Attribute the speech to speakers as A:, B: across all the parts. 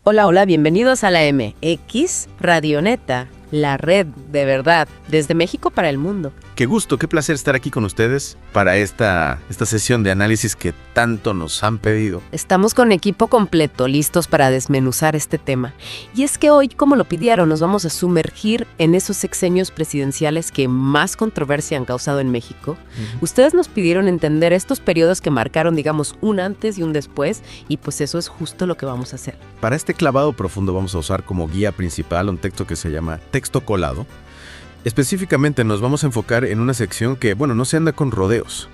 A: Hola, hola, bienvenidos a la MX Radioneta, la red de verdad, desde México para el mundo.
B: Qué gusto, qué placer estar aquí con ustedes para esta sesión de análisis que tanto nos han pedido.
A: Estamos con equipo completo, listos para desmenuzar este tema. Y es que hoy, como lo pidieron, nos vamos a sumergir en esos sexenios presidenciales que más controversia han causado en México. Ustedes nos pidieron entender estos periodos que marcaron, digamos, un antes y un después, y pues eso es justo lo que vamos a hacer.
B: Para este clavado profundo vamos a usar como guía principal un texto que se llama Texto Colado. Específicamente nos vamos a enfocar en una sección que, no se anda con rodeos.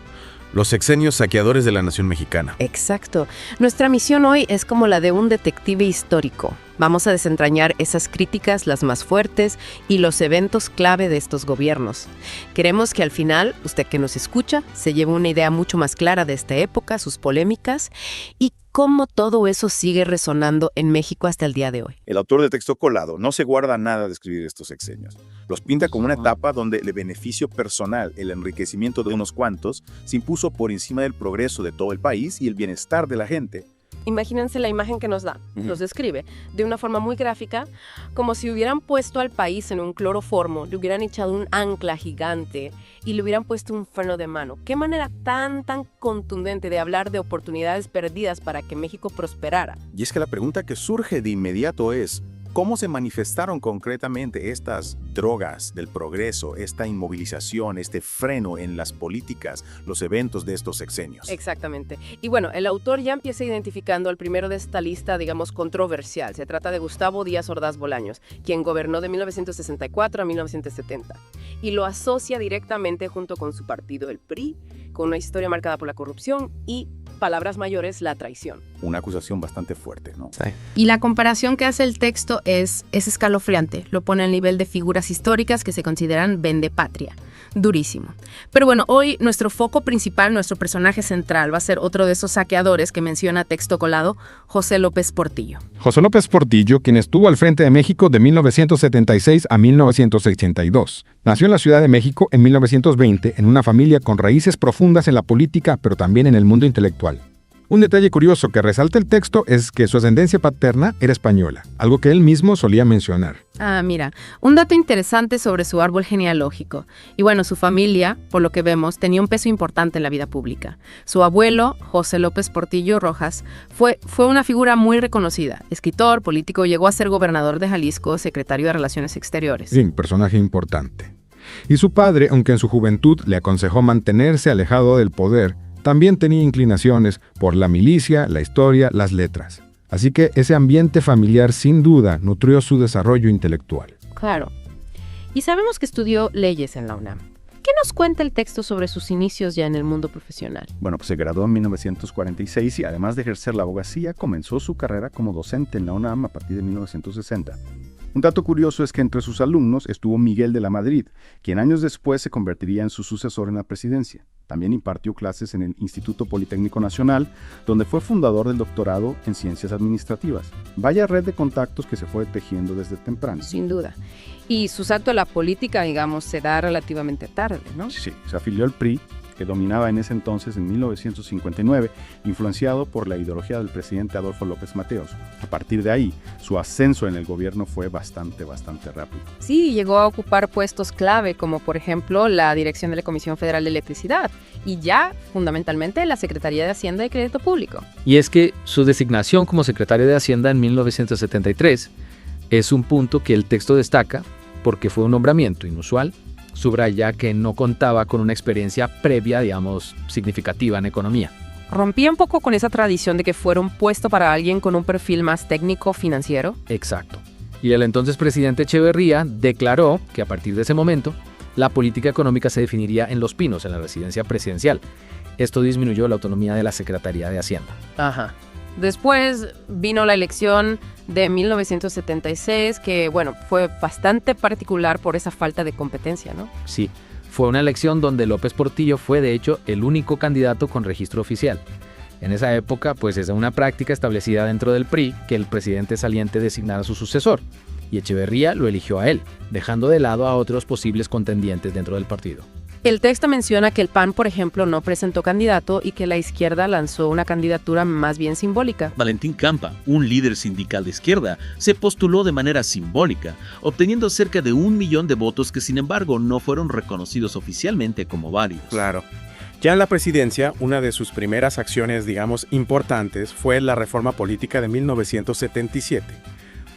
B: Los sexenios saqueadores de la nación mexicana.
A: Exacto. Nuestra misión hoy es como la de un detective histórico. Vamos a desentrañar esas críticas, las más fuertes, y los eventos clave de estos gobiernos. Queremos que al final, usted que nos escucha, se lleve una idea mucho más clara de esta época, sus polémicas, y cómo todo eso sigue resonando en México hasta el día de hoy.
C: El autor de Texto Colado no se guarda nada de escribir estos sexenios. Los pinta como una etapa donde el beneficio personal, el enriquecimiento de unos cuantos, se impuso por encima del progreso de todo el país y el bienestar de la gente.
D: Imagínense la imagen que nos da, nos describe de una forma muy gráfica, como si hubieran puesto al país en un cloroformo, le hubieran echado un ancla gigante y le hubieran puesto un freno de mano. Qué manera tan contundente de hablar de oportunidades perdidas para que México prosperara.
C: Y es que la pregunta que surge de inmediato es, ¿cómo se manifestaron concretamente estas drogas del progreso, esta inmovilización, este freno en las políticas, los eventos de estos sexenios?
D: Exactamente. Y bueno, el autor ya empieza identificando al primero de esta lista, digamos, controversial. Se trata de Gustavo Díaz Ordaz Bolaños, quien gobernó de 1964 a 1970. Y lo asocia directamente junto con su partido, el PRI, con una historia marcada por la corrupción y, palabras mayores, la traición.
C: Una acusación bastante fuerte, ¿no?
B: Sí.
E: Y la comparación que hace el texto es escalofriante. Lo pone al nivel de figuras históricas que se consideran vendepatria. Durísimo. Pero bueno, hoy nuestro foco principal, nuestro personaje central, va a ser otro de esos saqueadores que menciona Texto Colado, José López Portillo.
F: José López Portillo, quien estuvo al frente de México de 1976 a 1982. Nació en la Ciudad de México en 1920 en una familia con raíces profundas en la política, pero también en el mundo intelectual. Un detalle curioso que resalta el texto es que su ascendencia paterna era española, algo que él mismo solía mencionar.
E: Ah, mira, un dato interesante sobre su árbol genealógico. Y bueno, su familia, por lo que vemos, tenía un peso importante en la vida pública. Su abuelo, José López Portillo Rojas, fue una figura muy reconocida. Escritor, político, llegó a ser gobernador de Jalisco, secretario de Relaciones Exteriores.
F: Sí, personaje importante. Y su padre, aunque en su juventud le aconsejó mantenerse alejado del poder, también tenía inclinaciones por la milicia, la historia, las letras. Así que ese ambiente familiar sin duda nutrió su desarrollo intelectual.
E: Claro. Y sabemos que estudió leyes en la UNAM. ¿Qué nos cuenta el texto sobre sus inicios ya en el mundo profesional?
C: Bueno, pues se graduó en 1946 y además de ejercer la abogacía, comenzó su carrera como docente en la UNAM a partir de 1960. Un dato curioso es que entre sus alumnos estuvo Miguel de la Madrid, quien años después se convertiría en su sucesor en la presidencia. También impartió clases en el Instituto Politécnico Nacional, donde fue fundador del doctorado en Ciencias Administrativas. Vaya red de contactos que se fue tejiendo desde temprano.
D: Sin duda. Y su salto a la política, digamos, se da relativamente tarde, ¿no?
C: Sí, se afilió al PRI, que dominaba en ese entonces en 1959, influenciado por la ideología del presidente Adolfo López Mateos. A partir de ahí, su ascenso en el gobierno fue bastante rápido.
D: Sí, llegó a ocupar puestos clave, como por ejemplo la dirección de la Comisión Federal de Electricidad y ya, fundamentalmente, la Secretaría de Hacienda y Crédito Público.
G: Y es que su designación como secretario de Hacienda en 1973 es un punto que el texto destaca porque fue un nombramiento inusual. Subraya que no contaba con una experiencia previa, digamos, significativa en economía.
D: Rompía un poco con esa tradición de que fuera un puesto para alguien con un perfil más técnico financiero.
G: Exacto. Y el entonces presidente Echeverría declaró que a partir de ese momento, la política económica se definiría en Los Pinos, en la residencia presidencial. Esto disminuyó la autonomía de la Secretaría de Hacienda.
D: Ajá. Después vino la elección de 1976, que, fue bastante particular por esa falta de competencia, ¿no?
G: Sí, fue una elección donde López Portillo fue, de hecho, el único candidato con registro oficial. En esa época, pues es una práctica establecida dentro del PRI que el presidente saliente designara a su sucesor, y Echeverría lo eligió a él, dejando de lado a otros posibles contendientes dentro del partido.
E: El texto menciona que el PAN, por ejemplo, no presentó candidato y que la izquierda lanzó una candidatura más bien simbólica.
H: Valentín Campa, un líder sindical de izquierda, se postuló de manera simbólica, obteniendo cerca de 1 millón de votos que sin embargo no fueron reconocidos oficialmente como válidos.
B: Claro. Ya en la presidencia, una de sus primeras acciones, digamos, importantes fue la reforma política de 1977.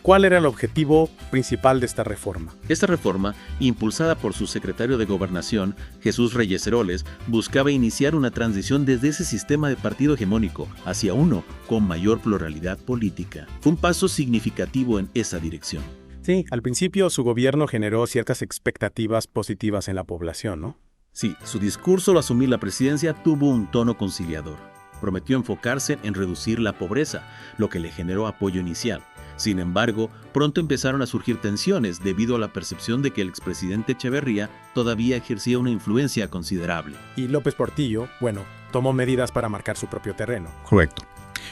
B: ¿Cuál era el objetivo principal de esta reforma?
H: Esta reforma, impulsada por su secretario de Gobernación, Jesús Reyes Heroles, buscaba iniciar una transición desde ese sistema de partido hegemónico hacia uno con mayor pluralidad política. Fue un paso significativo en esa dirección.
B: Sí, al principio su gobierno generó ciertas expectativas positivas en la población, ¿no?
H: Sí, su discurso al asumir la presidencia tuvo un tono conciliador. Prometió enfocarse en reducir la pobreza, lo que le generó apoyo inicial. Sin embargo, pronto empezaron a surgir tensiones debido a la percepción de que el expresidente Echeverría todavía ejercía una influencia considerable.
B: Y López Portillo, bueno, tomó medidas para marcar su propio terreno.
I: Correcto.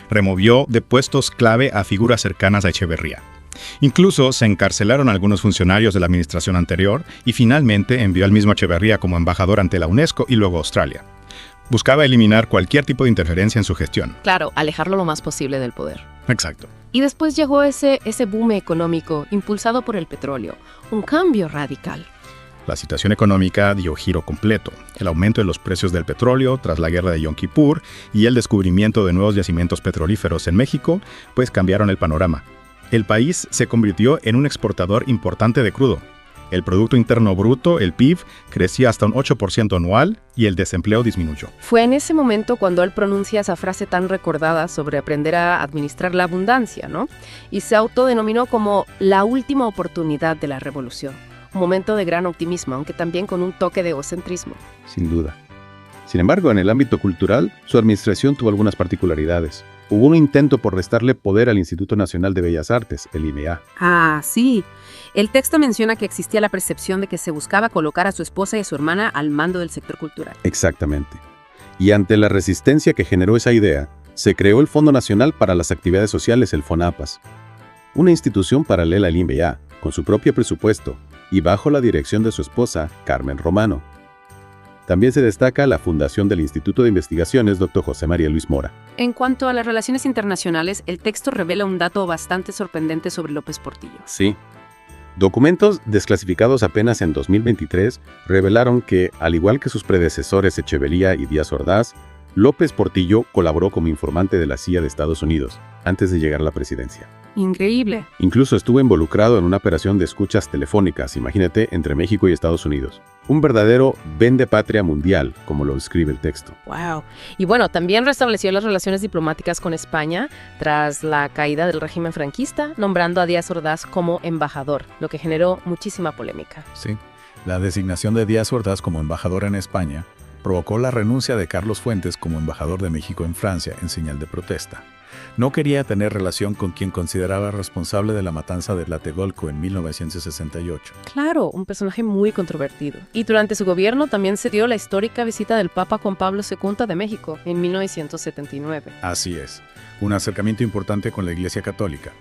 I: Removió de puestos clave a figuras cercanas a Echeverría. Incluso se encarcelaron algunos funcionarios de la administración anterior y finalmente envió al mismo Echeverría como embajador ante la UNESCO y luego Australia. Buscaba eliminar cualquier tipo de interferencia en su gestión.
E: Claro, alejarlo lo más posible del poder.
I: Exacto.
E: Y después llegó ese boom económico impulsado por el petróleo, un cambio radical.
I: La situación económica dio giro completo. El aumento de los precios del petróleo tras la guerra de Yom Kippur y el descubrimiento de nuevos yacimientos petrolíferos en México, pues cambiaron el panorama. El país se convirtió en un exportador importante de crudo. El Producto Interno Bruto, el PIB, crecía hasta un 8% anual y el desempleo disminuyó.
E: Fue en ese momento cuando él pronuncia esa frase tan recordada sobre aprender a administrar la abundancia, ¿no? Y se autodenominó como la última oportunidad de la revolución. Un momento de gran optimismo, aunque también con un toque de egocentrismo.
C: Sin duda. Sin embargo, en el ámbito cultural, su administración tuvo algunas particularidades. Hubo un intento por restarle poder al Instituto Nacional de Bellas Artes, el INEA.
E: Ah, sí. El texto menciona que existía la percepción de que se buscaba colocar a su esposa y a su hermana al mando del sector cultural.
C: Exactamente. Y ante la resistencia que generó esa idea, se creó el Fondo Nacional para las Actividades Sociales, el FONAPAS, una institución paralela al INBA, con su propio presupuesto y bajo la dirección de su esposa, Carmen Romano. También se destaca la fundación del Instituto de Investigaciones Dr. José María Luis Mora.
E: En cuanto a las relaciones internacionales, el texto revela un dato bastante sorprendente sobre López Portillo.
C: Sí. Documentos desclasificados apenas en 2023 revelaron que, al igual que sus predecesores Echeverría y Díaz Ordaz, López Portillo colaboró como informante de la CIA de Estados Unidos antes de llegar a la presidencia.
E: Increíble.
C: Incluso estuvo involucrado en una operación de escuchas telefónicas, imagínate, entre México y Estados Unidos. Un verdadero vendepatria mundial, como lo describe el texto.
E: Wow. Y bueno, también restableció las relaciones diplomáticas con España tras la caída del régimen franquista, nombrando a Díaz Ordaz como embajador, lo que generó muchísima polémica.
J: Sí, la designación de Díaz Ordaz como embajador en España provocó la renuncia de Carlos Fuentes como embajador de México en Francia en señal de protesta. No quería tener relación con quien consideraba responsable de la matanza de Tlatelolco en 1968.
E: Claro, un personaje muy controvertido. Y durante su gobierno también se dio la histórica visita del Papa Juan Pablo II de México en 1979.
J: Así es, un acercamiento importante con la Iglesia Católica.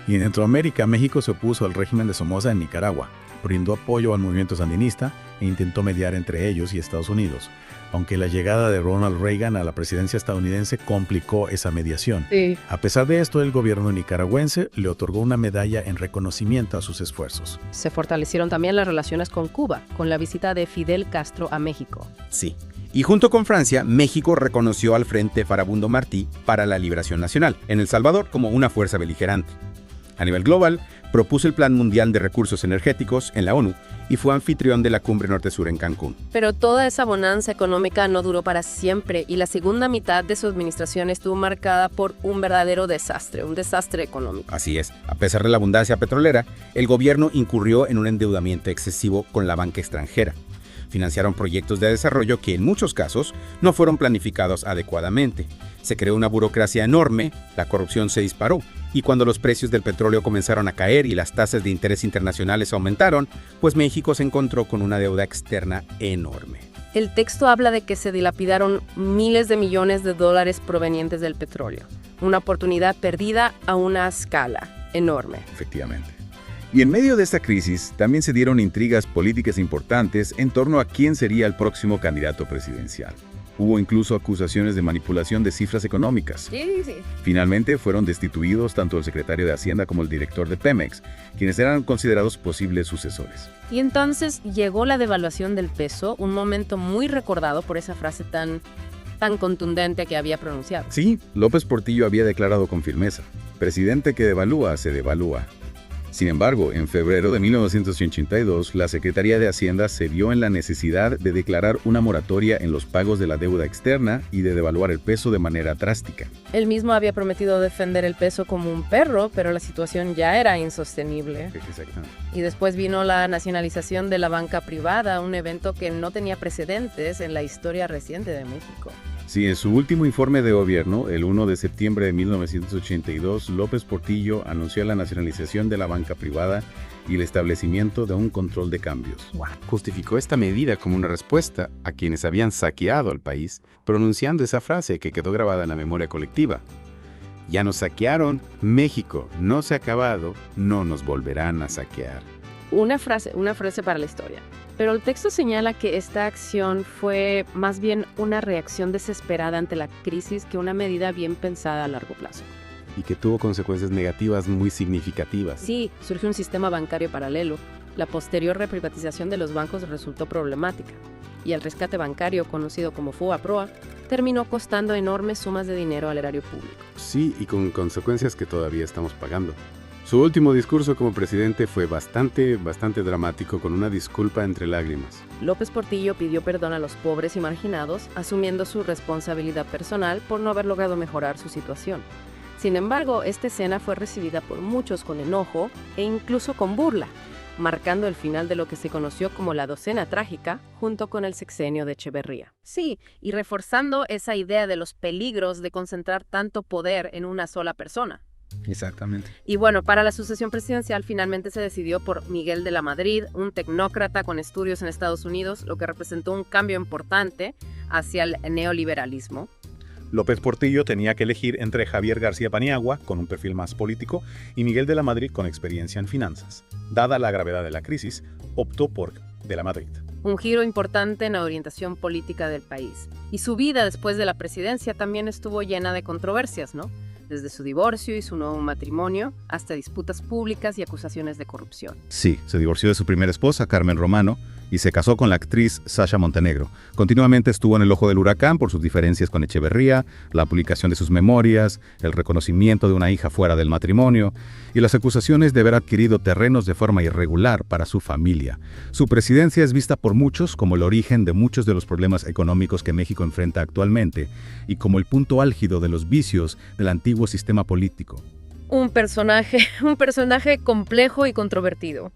J: Y en Centroamérica, México se opuso al régimen de Somoza en Nicaragua, brindó apoyo al movimiento sandinista e intentó mediar entre ellos y Estados Unidos, aunque la llegada de Ronald Reagan a la presidencia estadounidense complicó esa mediación.
E: Sí.
J: A pesar de esto, el gobierno nicaragüense le otorgó una medalla en reconocimiento a sus esfuerzos.
E: Se fortalecieron también las relaciones con Cuba, con la visita de Fidel Castro a México.
K: Sí. Y junto con Francia, México reconoció al Frente Farabundo Martí para la Liberación Nacional en El Salvador como una fuerza beligerante. A nivel global, propuso el Plan Mundial de Recursos Energéticos en la ONU y fue anfitrión de la Cumbre Norte-Sur en Cancún.
E: Pero toda esa bonanza económica no duró para siempre y la segunda mitad de su administración estuvo marcada por un verdadero desastre, un desastre económico.
K: Así es, a pesar de la abundancia petrolera, el gobierno incurrió en un endeudamiento excesivo con la banca extranjera. Financiaron proyectos de desarrollo que en muchos casos no fueron planificados adecuadamente. Se creó una burocracia enorme, la corrupción se disparó, y cuando los precios del petróleo comenzaron a caer y las tasas de interés internacionales aumentaron, pues México se encontró con una deuda externa enorme.
E: El texto habla de que se dilapidaron miles de millones de dólares provenientes del petróleo, una oportunidad perdida a una escala enorme.
C: Efectivamente.
L: Y en medio de esta crisis también se dieron intrigas políticas importantes en torno a quién sería el próximo candidato presidencial. Hubo incluso acusaciones de manipulación de cifras económicas.
D: Sí.
L: Finalmente fueron destituidos tanto el secretario de Hacienda como el director de Pemex, quienes eran considerados posibles sucesores.
E: Y entonces llegó la devaluación del peso, un momento muy recordado por esa frase tan contundente que había pronunciado.
L: Sí, López Portillo había declarado con firmeza: presidente que devalúa, se devalúa. Sin embargo, en febrero de 1982, la Secretaría de Hacienda se vio en la necesidad de declarar una moratoria en los pagos de la deuda externa y de devaluar el peso de manera drástica.
E: Él mismo había prometido defender el peso como un perro, pero la situación ya era insostenible.
L: Exactamente.
E: Y después vino la nacionalización de la banca privada, un evento que no tenía precedentes en la historia reciente de México.
L: Sí, en su último informe de gobierno, el 1 de septiembre de 1982, López Portillo anunció la nacionalización de la banca privada y el establecimiento de un control de cambios.
M: Justificó esta medida como una respuesta a quienes habían saqueado al país, pronunciando esa frase que quedó grabada en la memoria colectiva: ya nos saquearon, México no se ha acabado, no nos volverán a saquear.
E: Una frase para la historia. Pero el texto señala que esta acción fue más bien una reacción desesperada ante la crisis que una medida bien pensada a largo plazo.
M: Y que tuvo consecuencias negativas muy significativas.
E: Sí, surgió un sistema bancario paralelo. La posterior reprivatización de los bancos resultó problemática. Y el rescate bancario, conocido como FOA-PROA, terminó costando enormes sumas de dinero al erario público.
M: Sí, y con consecuencias que todavía estamos pagando. Su último discurso como presidente fue bastante dramático, con una disculpa entre lágrimas.
E: López Portillo pidió perdón a los pobres y marginados, asumiendo su responsabilidad personal por no haber logrado mejorar su situación. Sin embargo, esta escena fue recibida por muchos con enojo e incluso con burla, marcando el final de lo que se conoció como la docena trágica, junto con el sexenio de Echeverría. Sí, y reforzando esa idea de los peligros de concentrar tanto poder en una sola persona.
K: Exactamente.
E: Y bueno, para la sucesión presidencial finalmente se decidió por Miguel de la Madrid, un tecnócrata con estudios en Estados Unidos, lo que representó un cambio importante hacia el neoliberalismo.
I: López Portillo tenía que elegir entre Javier García Paniagua, con un perfil más político, y Miguel de la Madrid, con experiencia en finanzas. Dada la gravedad de la crisis, optó por de la Madrid.
E: Un giro importante en la orientación política del país. Y su vida después de la presidencia también estuvo llena de controversias, ¿no? Desde su divorcio y su nuevo matrimonio, hasta disputas públicas y acusaciones de corrupción.
I: Sí, se divorció de su primera esposa, Carmen Romano, y se casó con la actriz Sasha Montenegro. Continuamente estuvo en el ojo del huracán por sus diferencias con Echeverría, la publicación de sus memorias, el reconocimiento de una hija fuera del matrimonio y las acusaciones de haber adquirido terrenos de forma irregular para su familia. Su presidencia es vista por muchos como el origen de muchos de los problemas económicos que México enfrenta actualmente y como el punto álgido de los vicios del antiguo sistema político.
E: Un personaje complejo y controvertido.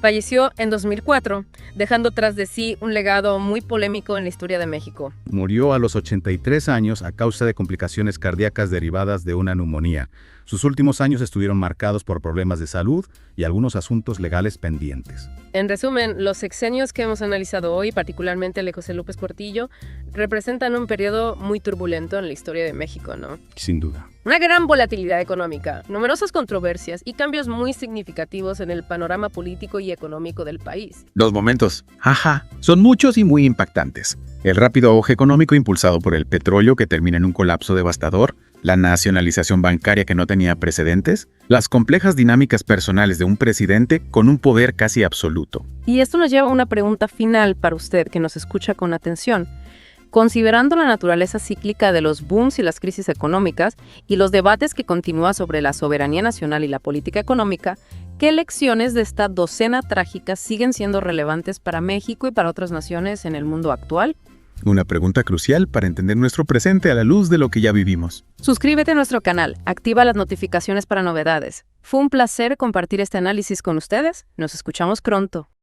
E: Falleció en 2004, dejando tras de sí un legado muy polémico en la historia de México.
I: Murió a los 83 años a causa de complicaciones cardíacas derivadas de una neumonía. Sus últimos años estuvieron marcados por problemas de salud y algunos asuntos legales pendientes.
E: En resumen, los sexenios que hemos analizado hoy, particularmente el de José López Portillo, representan un periodo muy turbulento en la historia de México, ¿no?
I: Sin duda.
E: Una gran volatilidad económica, numerosas controversias y cambios muy significativos en el panorama político y económico del país.
H: Los momentos, son muchos y muy impactantes. El rápido auge económico impulsado por el petróleo que termina en un colapso devastador, la nacionalización bancaria que no tenía precedentes, las complejas dinámicas personales de un presidente con un poder casi absoluto.
E: Y esto nos lleva a una pregunta final para usted que nos escucha con atención. Considerando la naturaleza cíclica de los booms y las crisis económicas y los debates que continúan sobre la soberanía nacional y la política económica, ¿qué lecciones de esta docena trágica siguen siendo relevantes para México y para otras naciones en el mundo actual?
H: Una pregunta crucial para entender nuestro presente a la luz de lo que ya vivimos.
E: Suscríbete a nuestro canal, activa las notificaciones para novedades. Fue un placer compartir este análisis con ustedes. Nos escuchamos pronto.